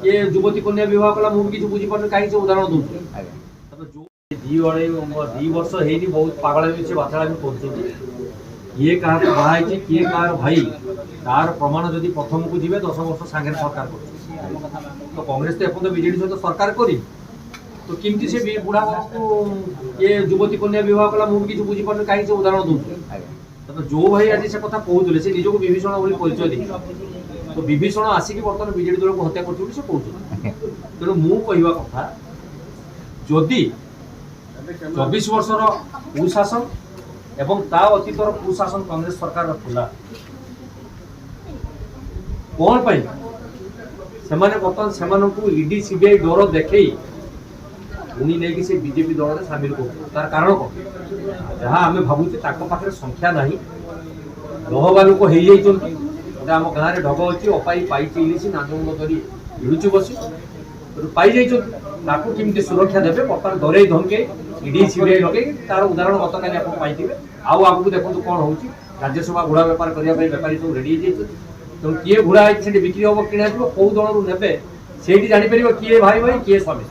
ये युवती कन्या विवाह कला मुझे किसी बुझी पारे कहीं से उदाहरण दूसरे जो दी वर्ष है बहुत पागल भी से बातला भी कर ये कहा बाहर किए कह भाई तार प्रमाण जदि प्रथम को जी 10 वर्ष सांगे सरकार कर तो कांग्रेस तो एपद बीजेडी सहित सरकार करी तो किमती से बुढ़ा को ये युवती कन्या विवाह कला मुझे किसी बुझी पारे कहीं से उदाहरण दूसरे जो भाई आज से कथा कहते से निजक विभीषण परिचय दे तो विभीषण आसिक बर्तमान बीजेडी दल को हत्या कर तेणु मु कहवा कथा जदि 24 वर्षर कुशासन एवं ता अतीतर कुशासन कांग्रेस सरकार थिला कौन पाई सेमाने बर्तमान सेमानन को ईडी सीबीआई डर देखई उनी नहीं कि से बीजेपी दल में शामिल कर तार कारण कौन जहाँ आम भावुचे पाखे संख्या नहीं लहबा लोक हो जाइए आम गाँव में ढग अच्छी अपाई पाई इलिश नाजमुंड धरी भिड़ुची बसी पाई जाइए केमती सुरक्षा देवे बर्तमान डरे धमके ईडी सीबीआई लगे तार उदाहरण गत काली आप पाइबे आगू देखो कौन हो राज्यसभा घोड़ा बेपार करने बेपारी सब रेडी तेणु किए घोड़ा है बिक्री हम किणा कौ दल ने से जापर किए भाई भाई किए स्वामी